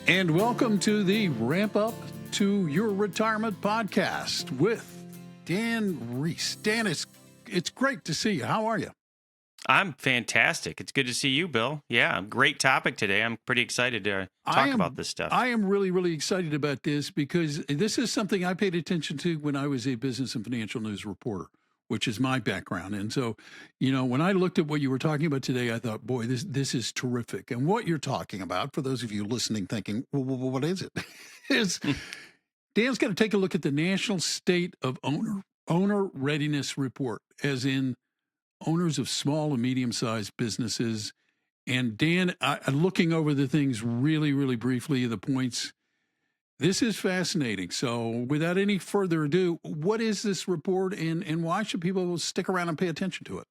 And welcome to the Ramp Up to Your Retirement podcast with Dan Reese. Dan, it's great to see you. How are you? I'm fantastic. It's good to see you, Bill. Yeah, great topic today. I'm pretty excited to talk about this stuff. I am really, really excited about this because this is something I paid attention to when I was a business and financial news reporter, which is my background. And so, when I looked at what you were talking about today, I thought, boy, this is terrific. And what you're talking about, for those of you listening thinking, well, what is it? is Dan's got to take a look at the National State of Owner Readiness Report, as in owners of small and medium-sized businesses. And Dan, looking over the things really, really briefly, the points, this is fascinating. So without any further ado, what is this report and why should people stick around and pay attention to it?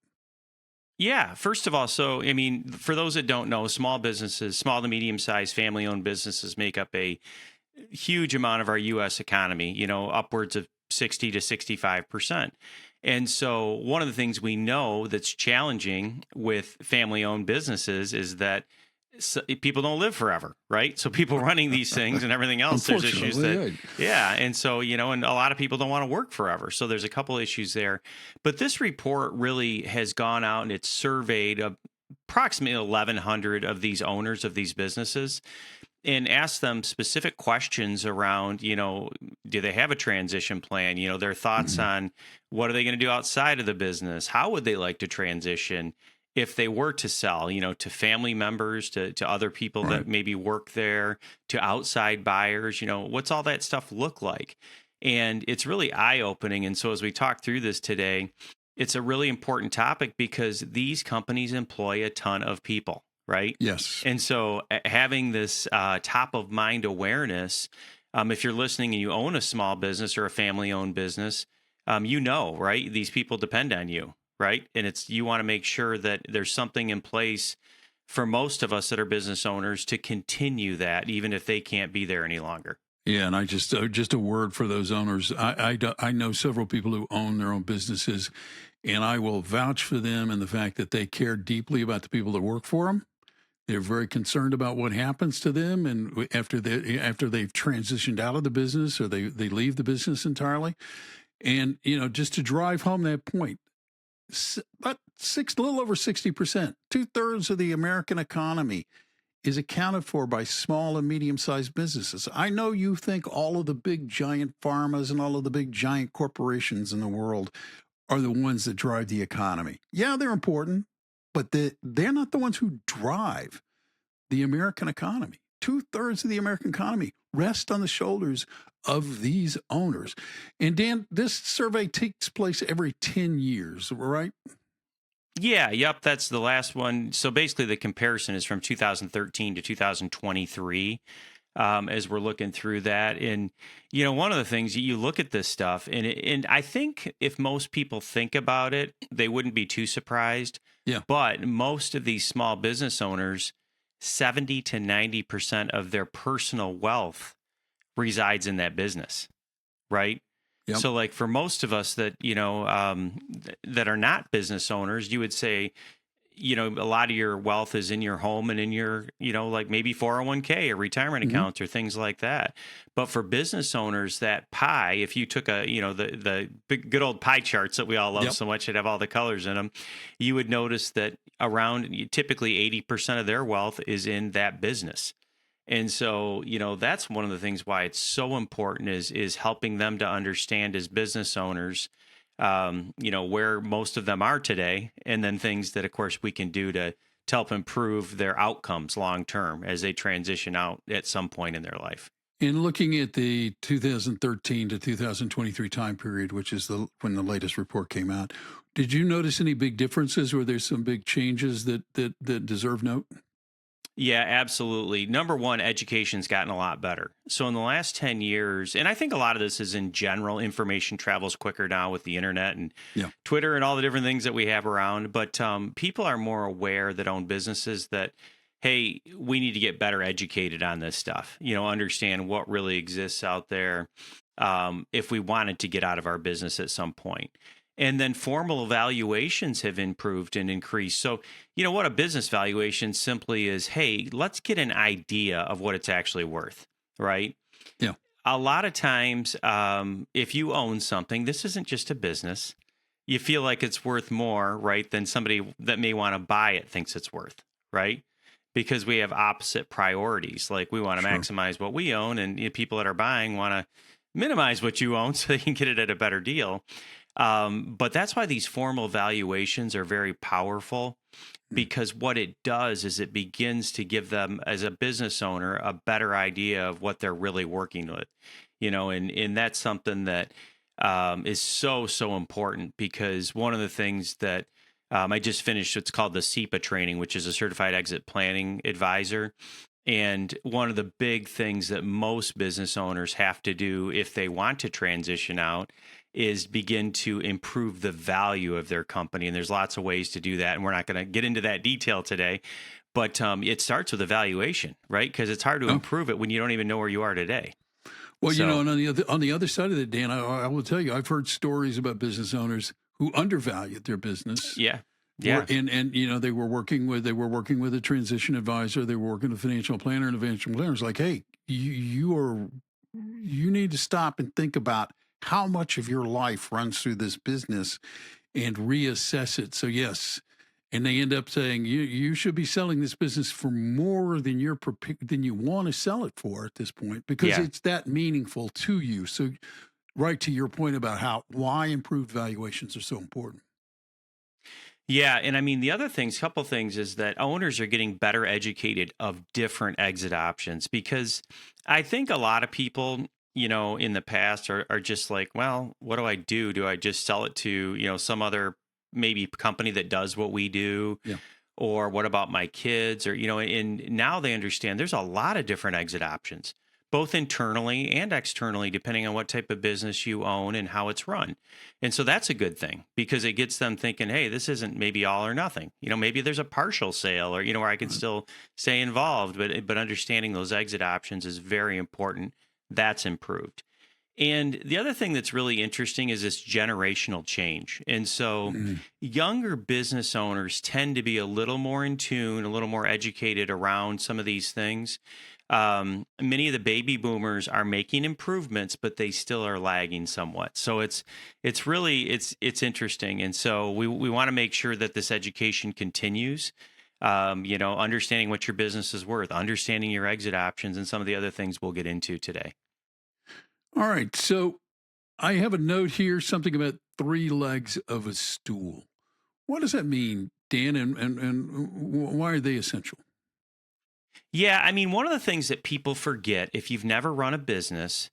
Yeah, first of all, for those that don't know, small businesses, small to medium-sized family-owned businesses make up a huge amount of our U.S. economy, upwards of 60 to 65%. And so one of the things we know that's challenging with family-owned businesses is that people don't live forever, right? So people running these things and everything else, there's issues and so, and a lot of people don't want to work forever. So there's a couple issues there. But this report really has gone out and it's surveyed approximately 1,100 of these owners of these businesses and ask them specific questions around, do they have a transition plan? Their thoughts on what are they going to do outside of the business? How would they like to transition if they were to sell, to family members, to other people that maybe work there, to outside buyers? What's all that stuff look like? And it's really eye-opening. And so as we talk through this today, it's a really important topic because these companies employ a ton of people. Right? Yes. And so having this top of mind awareness, if you're listening and you own a small business or a family owned business, right? These people depend on you, right? And you want to make sure that there's something in place for most of us that are business owners to continue that, even if they can't be there any longer. Yeah, and I just a word for those owners. I know several people who own their own businesses, and I will vouch for them and the fact that they care deeply about the people that work for them. They're very concerned about what happens to them, and after they've transitioned out of the business or they leave the business entirely. And just to drive home that point, about a little over 60%, 2/3 of the American economy is accounted for by small and medium-sized businesses. I know you think all of the big giant pharmas and all of the big giant corporations in the world are the ones that drive the economy. Yeah, they're important, but they're not the ones who drive the American economy. 2/3 of the American economy rest on the shoulders of these owners. And Dan, this survey takes place every 10 years, right? Yeah, yep, that's the last one. So basically the comparison is from 2013 to 2023. As we're looking through that. And, one of the things you look at this stuff and I think if most people think about it, they wouldn't be too surprised. Yeah. But most of these small business owners, 70 to 90% of their personal wealth resides in that business, right? Yep. So like for most of us that, that are not business owners, you would say, a lot of your wealth is in your home and in your, like maybe 401k or retirement accounts or things like that. But for business owners, that pie, if you took the big, good old pie charts that we all love so much that have all the colors in them, you would notice that typically 80% of their wealth is in that business. And so, that's one of the things why it's so important is helping them to understand as business owners, where most of them are today, and then things that, of course, we can do to help improve their outcomes long term as they transition out at some point in their life. In looking at the 2013 to 2023 time period, which is when the latest report came out, did you notice any big differences? Were there some big changes that deserve note? Yeah, absolutely. Number one, education's gotten a lot better. So in the last 10 years, and I think a lot of this is in general, information travels quicker now with the internet and Twitter and all the different things that we have around. But people are more aware that own businesses that, hey, we need to get better educated on this stuff, understand what really exists out there if we wanted to get out of our business at some point. And then formal valuations have improved and increased. So, what a business valuation simply is, hey, let's get an idea of what it's actually worth, right? Yeah. A lot of times, if you own something, this isn't just a business. You feel like it's worth more, right, than somebody that may want to buy it thinks it's worth, right? Because we have opposite priorities. Like we want to Sure. maximize what we own, and people that are buying want to minimize what you own so they can get it at a better deal. But that's why these formal valuations are very powerful, Mm. because what it does is it begins to give them, as a business owner, a better idea of what they're really working with, and that's something that is so important, because one of the things that I just finished, it's called the SEPA training, which is a certified exit planning advisor. And one of the big things that most business owners have to do if they want to transition out is begin to improve the value of their company. And there's lots of ways to do that. And we're not going to get into that detail today. But it starts with evaluation, right? Because it's hard to Oh, improve it when you don't even know where you are today. well, So, and on the other side of it, Dan, I will tell you, I've heard stories about business owners who undervalued their business. yeah. Or Yeah. and they were working with a transition advisor, they were working with a financial planner, and the financial planner was like, hey, you need to stop and think about how much of your life runs through this business and reassess it. So yes, and they end up saying you should be selling this business for more than than you want to sell it for at this point, because Yeah. it's that meaningful to you. So right to your point about why improved valuations are so important. Yeah, and I mean the other things, couple things, is that owners are getting better educated of different exit options, because I think a lot of people, in the past are just like, well, what do I do? Do I just sell it to, some other maybe company that does what we do? Yeah. Or what about my kids? Or, and now they understand there's a lot of different exit options, both internally and externally, depending on what type of business you own and how it's run. And so that's a good thing, because it gets them thinking, hey, this isn't maybe all or nothing. Maybe there's a partial sale, or, where I can Right. still stay involved, but understanding those exit options is very important. That's improved. And the other thing that's really interesting is this generational change. And so Mm. younger business owners tend to be a little more in tune, a little more educated around some of these things. Many of the baby boomers are making improvements, but they still are lagging somewhat. So it's interesting. And so we want to make sure that this education continues. Understanding what your business is worth, understanding your exit options, and some of the other things we'll get into today. All right. So I have a note here, something about three legs of a stool. What does that mean, Dan? And why are they essential? Yeah, I mean, one of the things that people forget, if you've never run a business,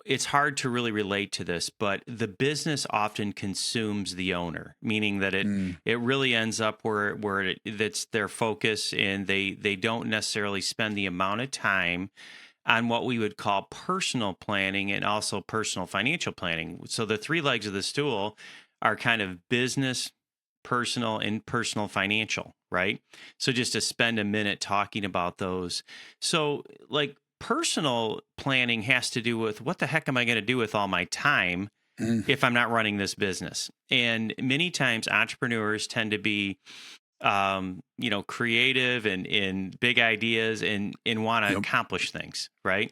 it's hard to really relate to this, but the business often consumes the owner, meaning that it Mm. it really ends up that's their focus, and they don't necessarily spend the amount of time on what we would call personal planning and also personal financial planning. So the three legs of the stool are kind of business, personal, and personal financial, right? So just to spend a minute talking about those. So, like, personal planning has to do with, what the heck am I going to do with all my time Mm. if I'm not running this business? And many times entrepreneurs tend to be creative and big ideas, and want to Yep. accomplish things, right?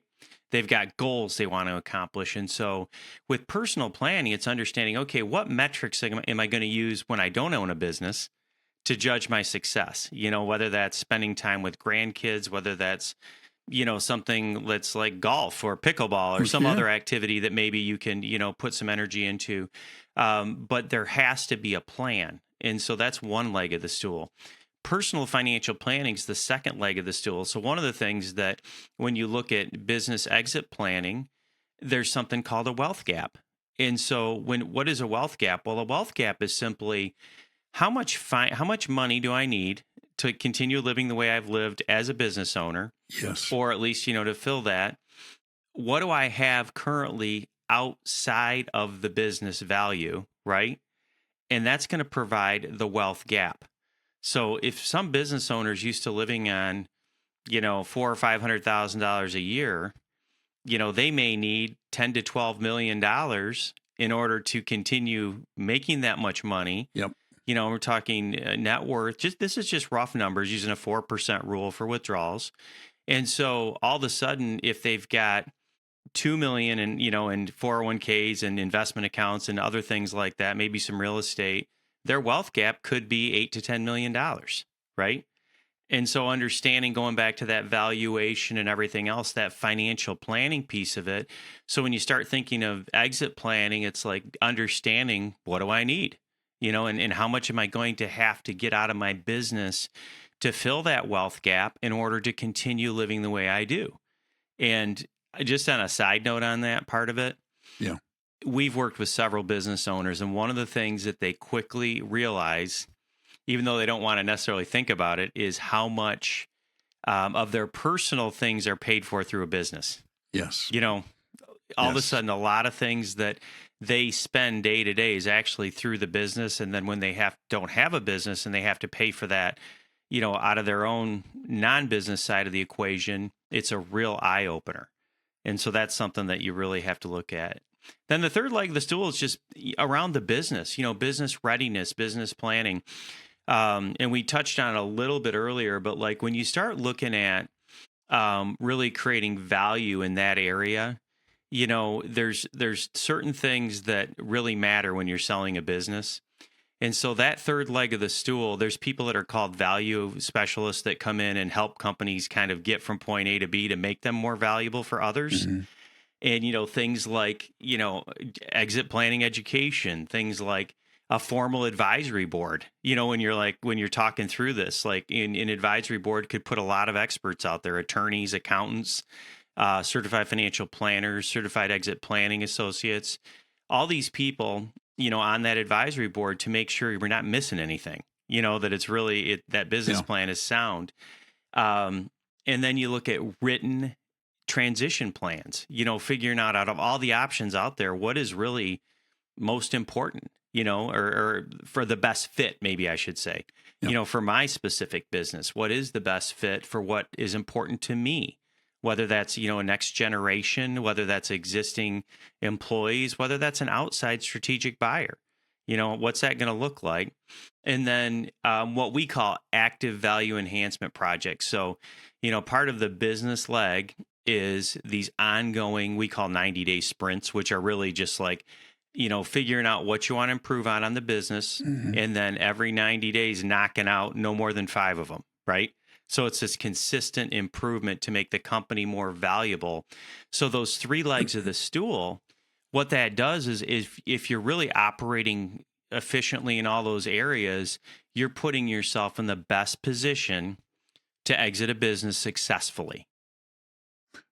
They've got goals they want to accomplish. And so with personal planning, it's understanding, okay, what metrics am I going to use when I don't own a business to judge my success? Whether that's spending time with grandkids, whether that's, something that's like golf or pickleball or some Yeah. other activity that maybe you can, put some energy into. But there has to be a plan. And so that's one leg of the stool. Personal financial planning is the second leg of the stool. So one of the things that, when you look at business exit planning, there's something called a wealth gap. And so what is a wealth gap? Well, a wealth gap is simply, how much money do I need to continue living the way I've lived as a business owner, Yes. or at least, to fill that. What do I have currently outside of the business value, right? And that's going to provide the wealth gap. So if some business owners used to living on, four or $500,000 a year, they may need $10 to $12 million in order to continue making that much money. Yep. We're talking net worth. This is just rough numbers using a 4% rule for withdrawals. And so all of a sudden, if they've got 2 million in, in 401ks and investment accounts and other things like that, maybe some real estate, their wealth gap could be $8 to $10 million, right? And so understanding, going back to that valuation and everything else, that financial planning piece of it. So when you start thinking of exit planning, it's like understanding, what do I need? And how much am I going to have to get out of my business to fill that wealth gap in order to continue living the way I do? And just on a side note on that part of it, Yeah. we've worked with several business owners, and one of the things that they quickly realize, even though they don't want to necessarily think about it, is how much of their personal things are paid for through a business. Yes. All of a sudden, a lot of things that they spend day to day is actually through the business. And then when they don't have a business and they have to pay for that, out of their own non-business side of the equation, it's a real eye opener. And so that's something that you really have to look at. Then the third leg of the stool is just around the business, business readiness, business planning. And we touched on it a little bit earlier, but like when you start looking at really creating value in that area, there's certain things that really matter when you're selling a business. And so that third leg of the stool, there's people that are called value specialists that come in and help companies kind of get from point A to B to make them more valuable for others. Mm-hmm. And, things like, exit planning education, things like a formal advisory board, when you're talking through this, like an advisory board could put a lot of experts out there, attorneys, accountants, certified financial planners, certified exit planning associates, all these people, on that advisory board to make sure we're not missing anything, that it's really that business plan is sound. And then you look at written transition plans, figuring out of all the options out there, what is really most important, or for the best fit, maybe I should say, for my specific business, what is the best fit for what is important to me? Whether that's, a next generation, whether that's existing employees, whether that's an outside strategic buyer, what's that going to look like? And then what we call active value enhancement projects. So, part of the business leg is these ongoing, we call 90-day sprints, which are really just like, figuring out what you want to improve on the business. Mm-hmm. And then every 90 days, knocking out no more than 5 of them, right? So it's this consistent improvement to make the company more valuable. So those 3 legs of the stool, what that does is if you're really operating efficiently in all those areas, you're putting yourself in the best position to exit a business successfully.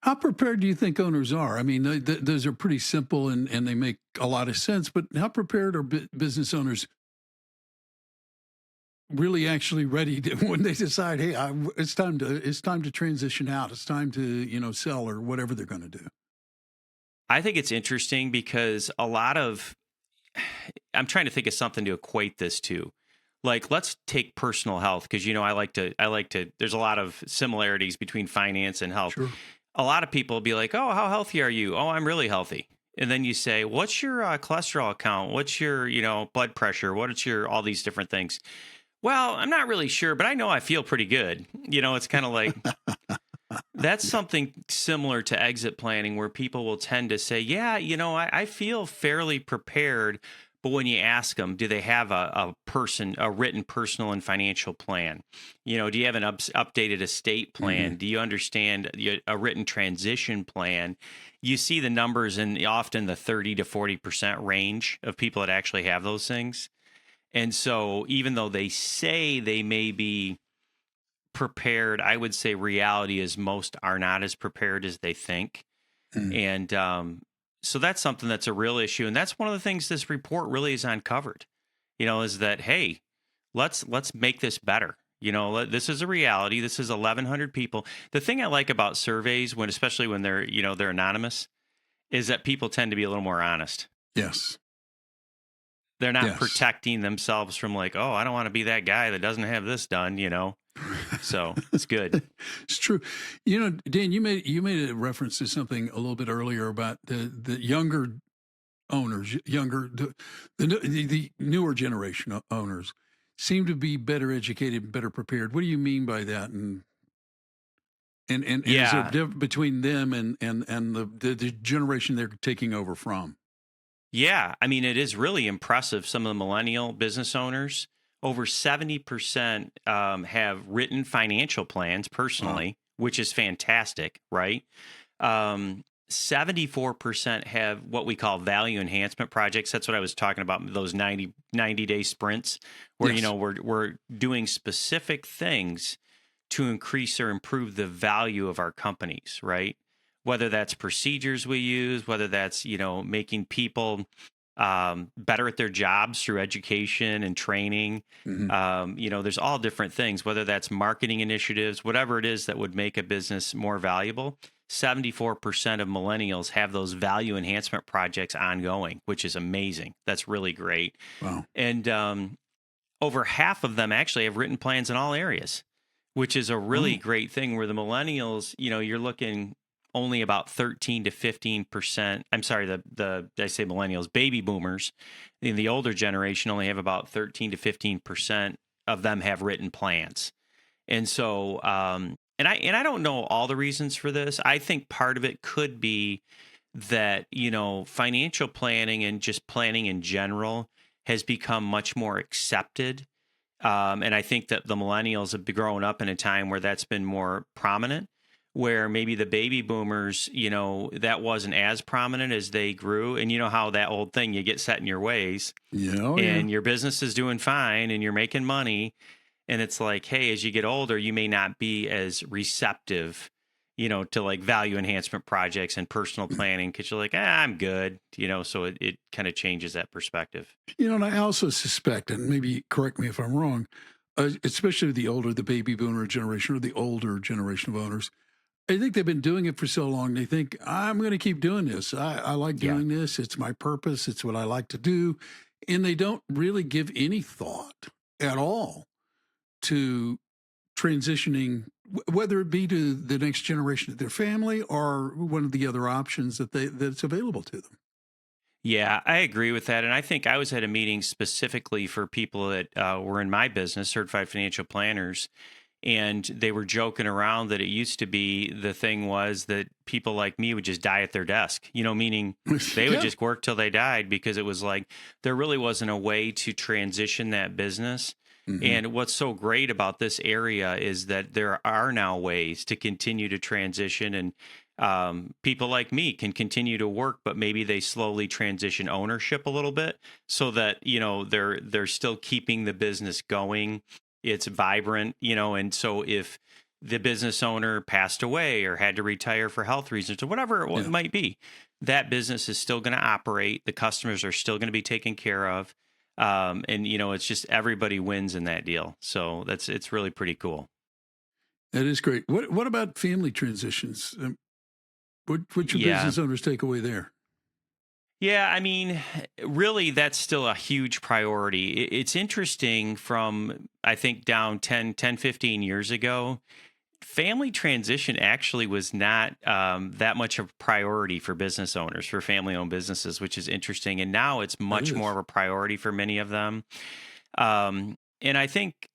How prepared do you think owners are? I mean, those are pretty simple and they make a lot of sense, but how prepared are business owners really actually ready to, when they decide, hey, it's time to transition out. It's time to, sell or whatever they're going to do. I think it's interesting because I'm trying to think of something to equate this to. Like, let's take personal health because, I like to, there's a lot of similarities between finance and health. Sure. A lot of people will be like, oh, how healthy are you? Oh, I'm really healthy. And then you say, what's your cholesterol count? What's your, blood pressure? What's your, all these different things? Well, I'm not really sure, but I know I feel pretty good. It's kind of like, that's something similar to exit planning where people will tend to say, yeah, I feel fairly prepared. But when you ask them, do they have a written personal and financial plan? Do you have an updated estate plan? Mm-hmm. Do you understand a written transition plan? You see the numbers in often the 30 to 40% range of people that actually have those things. And so even though they say they may be prepared, I would say reality is most are not as prepared as they think. Mm-hmm. And so that's something that's a real issue. And that's one of the things this report really is uncovered, is that, hey, let's make this better. This is a reality. This is 1,100 people. The thing I like about surveys, especially when they're, they're anonymous, is that people tend to be a little more honest. Yes. They're not protecting themselves from like, oh, I don't want to be that guy that doesn't have this done, So it's good. It's true. Dan, you made a reference to something a little bit earlier about the younger owners, younger, the newer generation owners, seem to be better educated, better prepared. What do you mean by that? And is there a Yeah. difference between them and the generation they're taking over from? Yeah. I mean, it is really impressive. Some of the millennial business owners, over 70% have written financial plans Wow. personally, which is fantastic, right? 74% have what we call value enhancement projects. That's what I was talking about, those 90-day sprints where, Yes. we're doing specific things to increase or improve the value of our companies, right? Whether that's procedures we use, whether that's, making people better at their jobs through education and training. Hmm. There's all different things, whether that's marketing initiatives, whatever it is that would make a business more valuable. 74% of millennials have those value enhancement projects ongoing, which is amazing. That's really great. Wow. And over half of them actually have written plans in all areas, which is a really Oh, great thing where the millennials, you're looking only about 13 to 15%. I'm sorry, I say millennials, baby boomers in the older generation only have about 13 to 15% of them have written plans. And so, and I don't know all the reasons for this. I think part of it could be that, financial planning and just planning in general has become much more accepted. And I think that the millennials have been growing up in a time where that's been more prominent, where maybe the baby boomers, that wasn't as prominent as they grew. And you know how that old thing, you get set in your ways yeah. Oh, yeah. and your business is doing fine and you're making money. And it's like, hey, as you get older, you may not be as receptive, to like value enhancement projects and personal planning because you're like, I'm good, so it kind of changes that perspective. And I also suspect, and maybe correct me if I'm wrong, especially the baby boomer generation or the older generation of owners, I think they've been doing it for so long. They think, I'm going to keep doing this. I like Yeah. doing this. It's my purpose. It's what I like to do. And they don't really give any thought at all to transitioning, whether it be to the next generation of their family or one of the other options that's available to them. Yeah, I agree with that. And I think I was at a meeting specifically for people that were in my business, certified financial planners. And they were joking around that it used to be the thing was that people like me would just die at their desk, meaning they would Yeah. just work till they died because it was like there really wasn't a way to transition that business. Hmm. And what's so great about this area is that there are now ways to continue to transition, and people like me can continue to work, but maybe they slowly transition ownership a little bit so that they're still keeping the business going. It's vibrant, and so if the business owner passed away or had to retire for health reasons or whatever it Yeah. might be, that business is still going to operate. The customers are still going to be taken care of. And it's just everybody wins in that deal. So it's really pretty cool. That is great. What about family transitions? What's your Yeah. business owners take away there? Yeah, I mean, really, that's still a huge priority. It's interesting from, I think, down 15 years ago, family transition actually was not that much of a priority for business owners, for family owned businesses, which is interesting. And now it's That much more is. of a priority for many of them. And I think,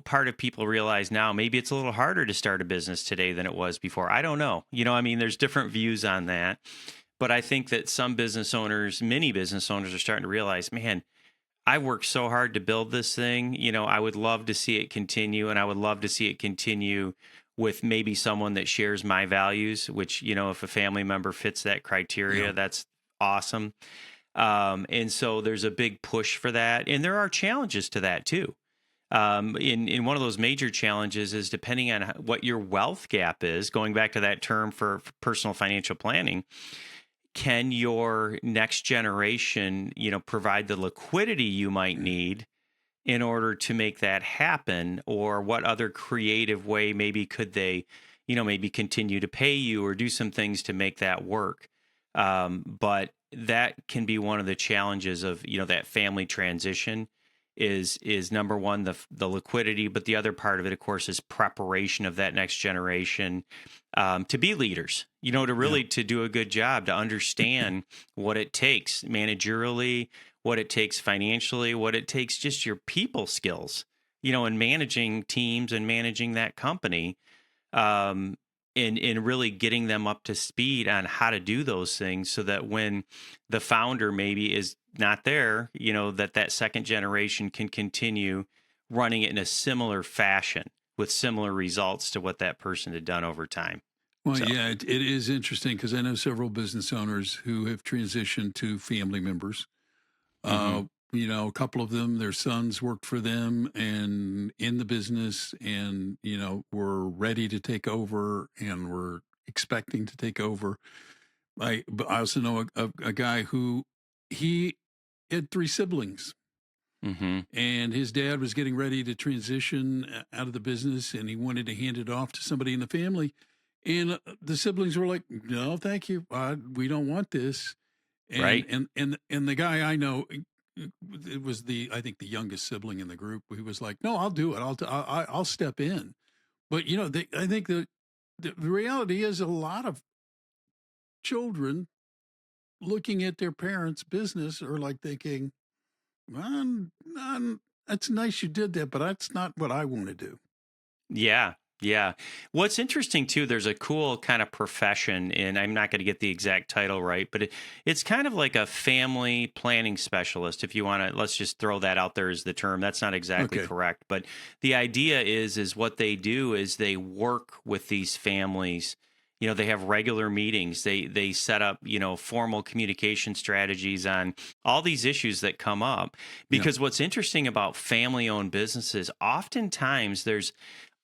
part of people realize now maybe it's a little harder to start a business today than it was before. I don't know. I mean, there's different views on that. But I think that some business owners, many business owners are starting to realize, man, I worked so hard to build this thing. I would love to see it continue, and I would love to see it continue with maybe someone that shares my values, which, if a family member fits that Yeah. criteria, that's awesome. And so there's a big push for that. And there are challenges to that too. In one of those major challenges is depending on what your wealth gap is, going back to that term for personal financial planning, can your next generation, provide the liquidity you might need in order to make that happen? Or what other creative way maybe could they, maybe continue to pay you or do some things to make that work? But that can be one of the challenges of, that family transition is number one, the liquidity, but the other part of it, of course, is preparation of that next generation to be leaders. To Yeah. really to do a good job, to understand what it takes managerially, what it takes financially, what it takes just your people skills. In managing teams and managing that company, um, in really getting them up to speed on how to do those things, so that when the founder maybe is not there, that second generation can continue running it in a similar fashion with similar results to what that person had done over time. Well, So, yeah, it is interesting because I know several business owners who have transitioned to family members. hmm A couple of them, their sons worked for them and in the business, and were ready to take over and were expecting to take over. But I also know a guy who he had three siblings, hmm and his dad was getting ready to transition out of the business, and he wanted to hand it off to somebody in the family. And the siblings were like, "No, thank you. We don't want this." And right? and the guy I know, it was I think the youngest sibling in the group. He was like, "No, I'll do it. I'll step in." But I think the reality is a lot of children looking at their parents' business are like thinking, That's nice you did that, but that's not what I want to do." Yeah. Yeah. What's interesting too, there's a cool kind of profession, and I'm not going to get the exact title right, but it's kind of like a family planning specialist. If you want to, let's just throw that out there as the term. That's not exactly Okay. correct, but the idea is what they do is they work with these families. They have regular meetings. They set up, formal communication strategies on all these issues that come up. Yeah. Because what's interesting about family-owned businesses, oftentimes there's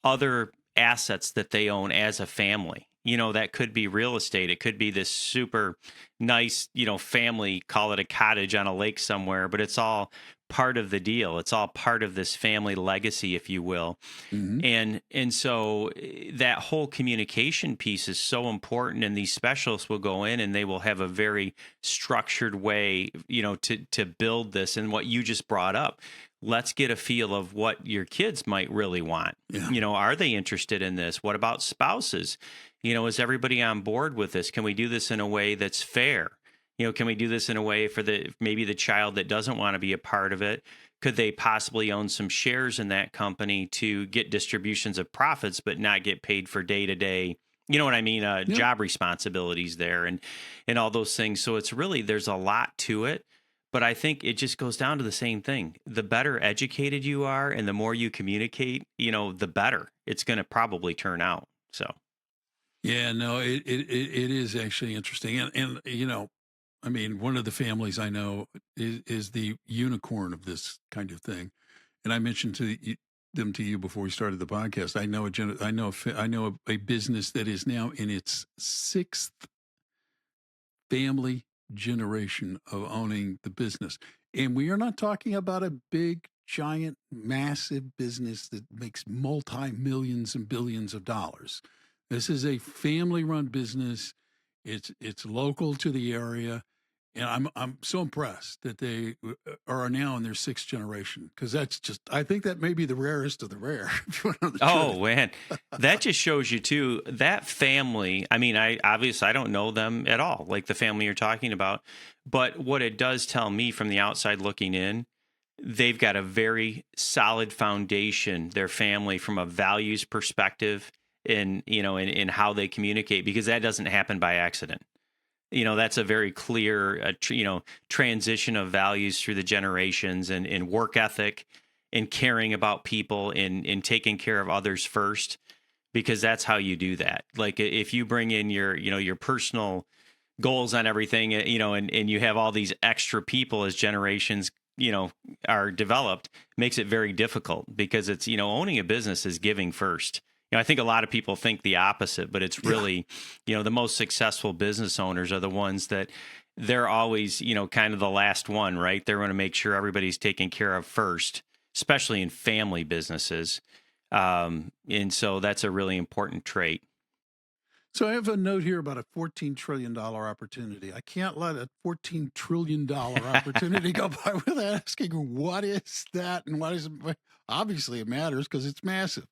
other assets that they own as a family. That could be real estate. It could be this super nice, family, call it a cottage on a lake somewhere, but it's all part of the deal. It's all part of this family legacy, if you will. Hmm. And so that whole communication piece is so important, and these specialists will go in and they will have a very structured way, to build this. And what you just brought up, let's get a feel of what your kids might really want. Yeah. Are they interested in this? What about spouses? Is everybody on board with this? Can we do this in a way that's fair? Can we do this in a way for maybe the child that doesn't want to be a part of it? Could they possibly own some shares in that company to get distributions of profits, but not get paid for day to day? You know what I mean? Yeah. Job responsibilities there, and all those things. So it's really, there's a lot to it. But I think it just goes down to the same thing. The better educated you are and the more you communicate, the better it's going to probably turn out. So, Yeah. No, it is actually interesting, and I mean, one of the families I know is the unicorn of this kind of thing. And I mentioned them to you before we started the podcast. I know I know a business that is now in its sixth family generation of owning the business, and we are not talking about a big, giant, massive business that makes multi millions and billions of dollars. This is a family-run business. It's local to the area, and I'm so impressed that they are now in their sixth generation, because I think that may be the rarest of the rare. If you want to know the truth. oh man, that just shows you too, that family. I mean, I don't know them at all, like the family you're talking about. But what it does tell me from the outside looking in, they've got a very solid foundation, their family, from a values perspective, in how they communicate, because that doesn't happen by accident. That's a very clear transition of values through the generations, and work ethic, and caring about people, and taking care of others first, because that's how you do that. Like, if you bring in your personal goals on everything, and you have all these extra people as generations are developed, makes it very difficult, because it's, owning a business is giving first. I think a lot of people think the opposite, but it's Yeah. really, the most successful business owners are the ones that they're always, kind of the last one, right? They're going to make sure everybody's taken care of first, especially in family businesses. And so that's a really important trait. So I have a note here about a $14 trillion opportunity. I can't let a $14 trillion opportunity go by without asking, what is that? And what is it? Obviously it matters because it's massive.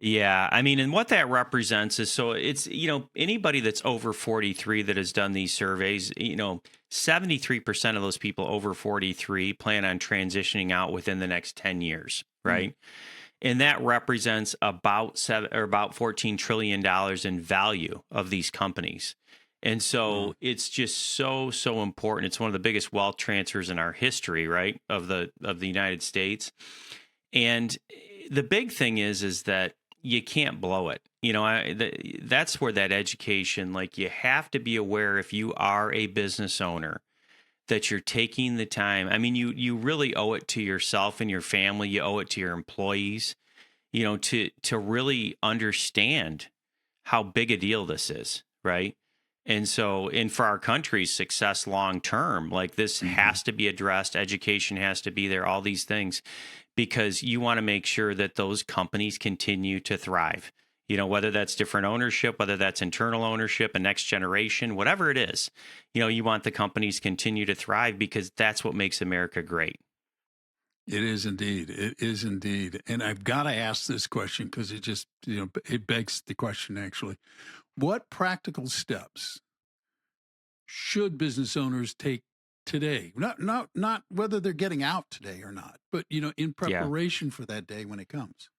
Yeah, I mean, and what that represents is, so it's, anybody that's over 43 that has done these surveys, 73% of those people over 43 plan on transitioning out within the next 10 years, right? And that represents about $14 trillion in value of these companies. And so it's just so important. It's one of the biggest wealth transfers in our history, right? Of the United States. And the big thing is that you can't blow it. That's where that education, like, you have to be aware, if you are a business owner, that you're taking the time. I mean, you really owe it to yourself and your family. You owe it to your employees, to really understand how big a deal this is, right? And so, and for our country's success long term, like, this has to be addressed. Education has to be there, all these things, because you want to make sure that those companies continue to thrive. Whether that's different ownership, whether that's internal ownership, a next generation, whatever it is, you want the companies continue to thrive, because that's what makes America great. It is indeed. It is indeed. And I've got to ask this question because it just, it begs the question, actually. What practical steps should business owners take today? Not whether they're getting out today or not, but, in preparation for that day when it comes.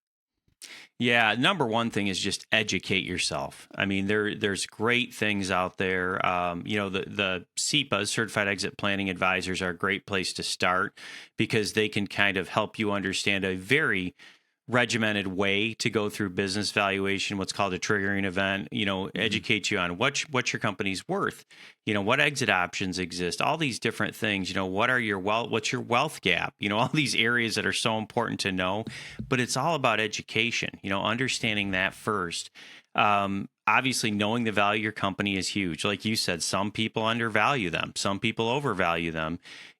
Yeah, number one thing is just educate yourself. I mean, there's great things out there. The CEPAs, Certified Exit Planning Advisors, are a great place to start, because they can kind of help you understand a very regimented way to go through business valuation, what's called a triggering event, educate you on what your company's worth, what exit options exist, all these different things, what's your wealth gap, all these areas that are so important to know. But it's all about education, understanding that first. Obviously, knowing the value of your company is huge. Like you said, some people undervalue them, some people overvalue them.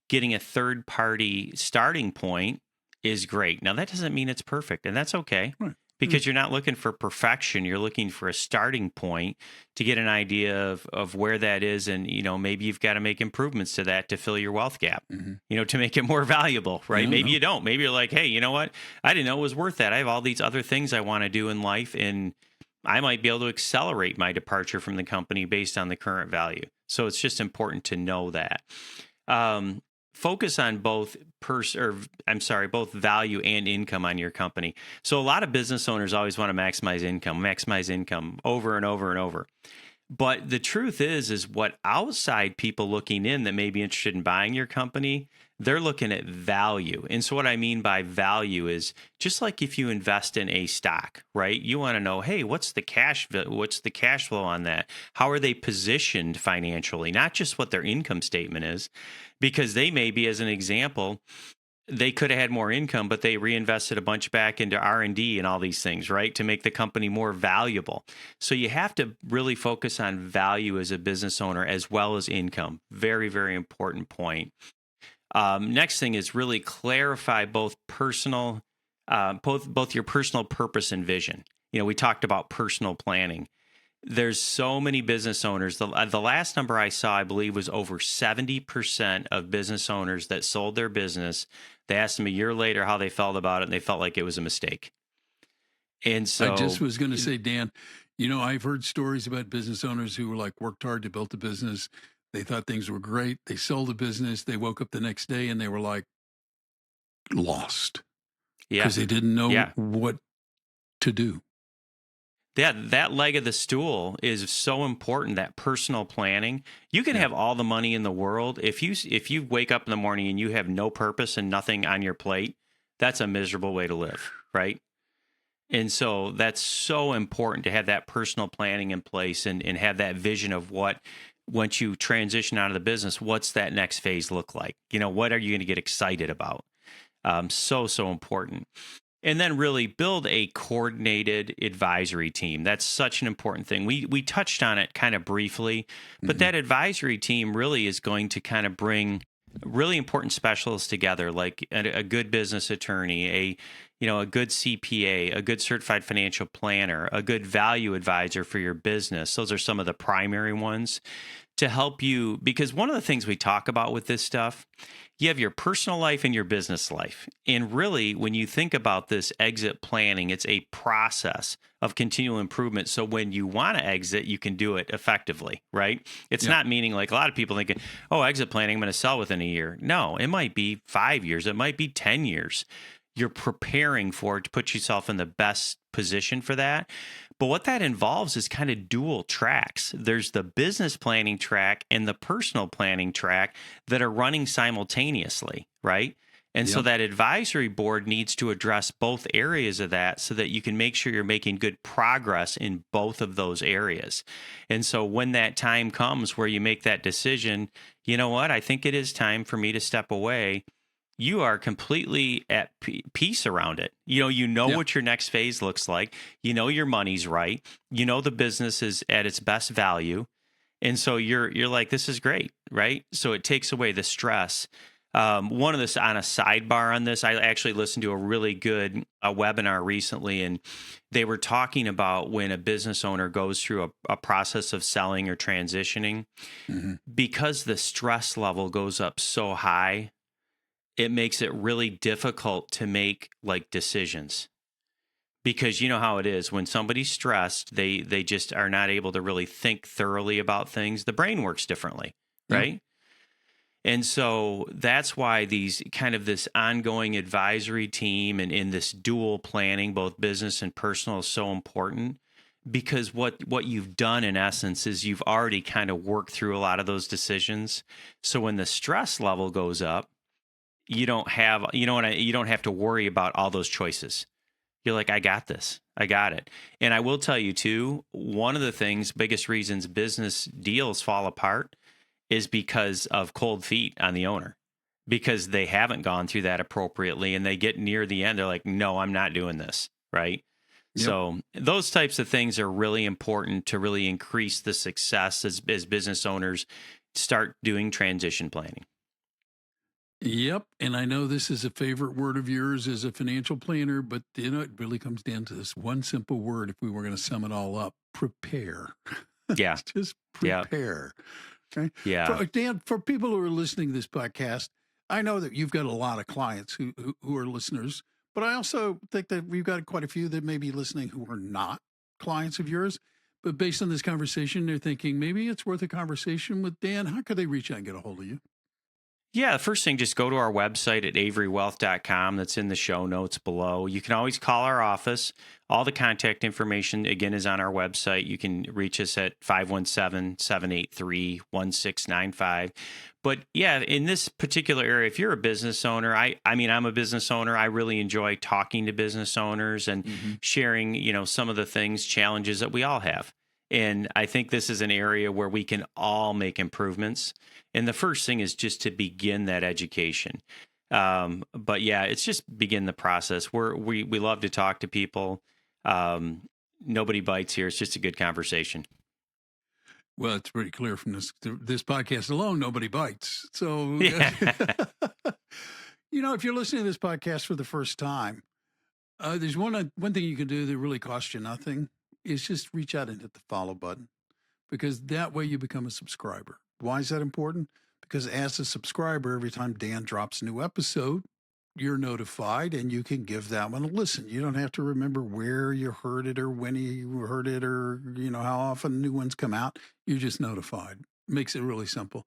Getting a third party starting point is great. Now, that doesn't mean it's perfect, and that's okay, because you're not looking for perfection. You're looking for a starting point to get an idea of where that is, and maybe you've got to make improvements to that to fill your wealth gap, to make it more valuable, right? Maybe you don't. Maybe you're like, hey, you know what? I didn't know it was worth that. I have all these other things I want to do in life, and I might be able to accelerate my departure from the company based on the current value. So it's just important to know that. Focus on both both value and income on your company. So a lot of business owners always want to maximize income over and over and over. But the truth is what outside people looking in that may be interested in buying your company, they're looking at value. And so what I mean by value is, just like if you invest in a stock, right? You want to know, hey, what's the cash flow on that? How are they positioned financially? Not just what their income statement is, because they may be, as an example, they could have had more income, but they reinvested a bunch back into R&D and all these things, right, to make the company more valuable. So you have to really focus on value as a business owner as well as income. Very, very important point. Next thing is really clarify both both your personal purpose and vision. We talked about personal planning. There's so many business owners. The last number I saw, I believe, was over 70% of business owners that sold their business. They asked them a year later how they felt about it, and they felt like it was a mistake. And so I just was going to say, Dan, I've heard stories about business owners who were like, worked hard to build a business. They thought things were great. They sold the business. They woke up the next day and they were like lost because they didn't know what to do. That leg of the stool is so important, that personal planning. You can have all the money in the world. If you wake up in the morning and you have no purpose and nothing on your plate, that's a miserable way to live, right? And so that's so important to have that personal planning in place and have that vision of what, once you transition out of the business, what's that next phase look like? What are you going to get excited about? So important. And then really build a coordinated advisory team. That's such an important thing. We touched on it kind of briefly, but that advisory team really is going to kind of bring really important specialists together, like a good business attorney, a good CPA, a good certified financial planner, a good value advisor for your business. Those are some of the primary ones to help you, because one of the things we talk about with this stuff, you have your personal life and your business life. And really, when you think about this exit planning, it's a process of continual improvement. So when you want to exit, you can do it effectively, right? It's not meaning like a lot of people thinking, oh, exit planning, I'm going to sell within a year. No, it might be 5 years. It might be 10 years. You're preparing for it to put yourself in the best position for that. But what that involves is kind of dual tracks. There's the business planning track and the personal planning track that are running simultaneously, right? And so that advisory board needs to address both areas of that so that you can make sure you're making good progress in both of those areas. And so when that time comes where you make that decision, you know what, I think it is time for me to step away. You are completely at peace around it. You know what your next phase looks like. You know your money's right. You know the business is at its best value. And so you're like, this is great, right? So it takes away the stress. One of this on a sidebar on this, I actually listened to a really good webinar recently, and they were talking about when a business owner goes through a process of selling or transitioning, because the stress level goes up so high, it makes it really difficult to make like decisions, because you know how it is when somebody's stressed, they just are not able to really think thoroughly about things. The brain works differently, right? And so that's why this ongoing advisory team and in this dual planning, both business and personal, is so important, because what you've done in essence is you've already kind of worked through a lot of those decisions. So when the stress level goes up, you don't have to worry about all those choices. You're like, I got this. I got it. And I will tell you too, one of the biggest reasons business deals fall apart is because of cold feet on the owner, because they haven't gone through that appropriately, and they get near the end. They're like, no, I'm not doing this. Right. So those types of things are really important to really increase the success as business owners start doing transition planning. Yep. And I know this is a favorite word of yours as a financial planner, but it really comes down to this one simple word. If we were going to sum it all up, prepare. Yeah. Just prepare. Okay. Yeah. Dan, for people who are listening to this podcast, I know that you've got a lot of clients who are listeners, but I also think that we've got quite a few that may be listening who are not clients of yours. But based on this conversation, they're thinking maybe it's worth a conversation with Dan. How could they reach out and get a hold of you? Yeah, the first thing, just go to our website at averywealth.com. That's in the show notes below. You can always call our office. All the contact information, again, is on our website. You can reach us at 517-783-1695. But yeah, in this particular area, if you're a business owner, I'm a business owner. I really enjoy talking to business owners and sharing, some of the challenges that we all have. And I think this is an area where we can all make improvements. And the first thing is just to begin that education. But yeah, it's just begin the process. We love to talk to people. Nobody bites here. It's just a good conversation. Well, it's pretty clear from this podcast alone, nobody bites. So, if you're listening to this podcast for the first time, there's one thing you can do that really costs you nothing. Is just reach out and hit the follow button, because that way you become a subscriber. Why is that important? Because as a subscriber, every time Dan drops a new episode, you're notified and you can give that one a listen. You don't have to remember where you heard it or when you heard it or, how often new ones come out. You're just notified. Makes it really simple.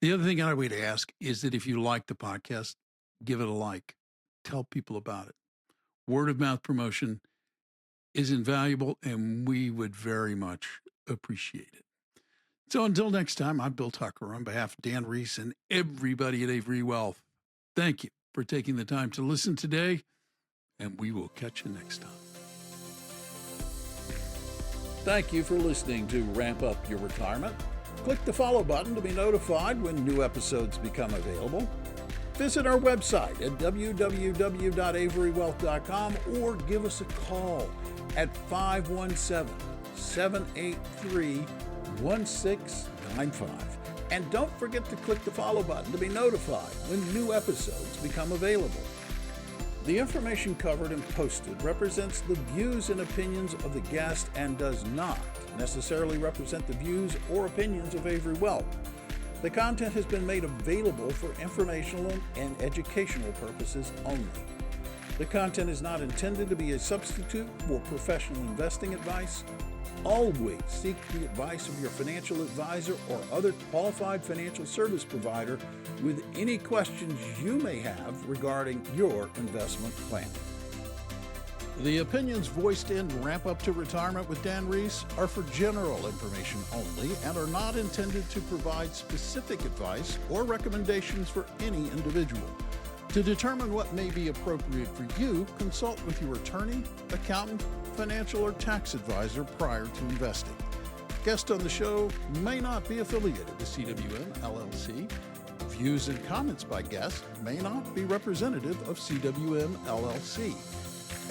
The other thing I would ask is that if you like the podcast, give it a like. Tell people about it. Word of mouth promotion is invaluable, and we would very much appreciate it. So until next time, I'm Bill Tucker on behalf of Dan Reese and everybody at Avery Wealth. Thank you for taking the time to listen today, and we will catch you next time. Thank you for listening to Ramp Up Your Retirement. Click the follow button to be notified when new episodes become available. Visit our website at www.averywealth.com or give us a call at 517-783-1695. And don't forget to click the follow button to be notified when new episodes become available. The information covered and posted represents the views and opinions of the guest and does not necessarily represent the views or opinions of Avery Wealth. The content has been made available for informational and educational purposes only. The content is not intended to be a substitute for professional investing advice. Always seek the advice of your financial advisor or other qualified financial service provider with any questions you may have regarding your investment plan. The opinions voiced in Ramp Up to Retirement with Dan Reese are for general information only and are not intended to provide specific advice or recommendations for any individual. To determine what may be appropriate for you, consult with your attorney, accountant, financial or tax advisor prior to investing. Guests on the show may not be affiliated with CWM LLC. Views and comments by guests may not be representative of CWM LLC.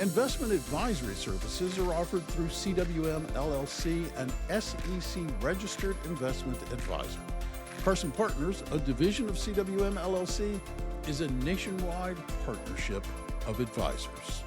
Investment advisory services are offered through CWM LLC, an SEC registered investment advisor. Carson Partners, a division of CWM LLC, is a nationwide partnership of advisors.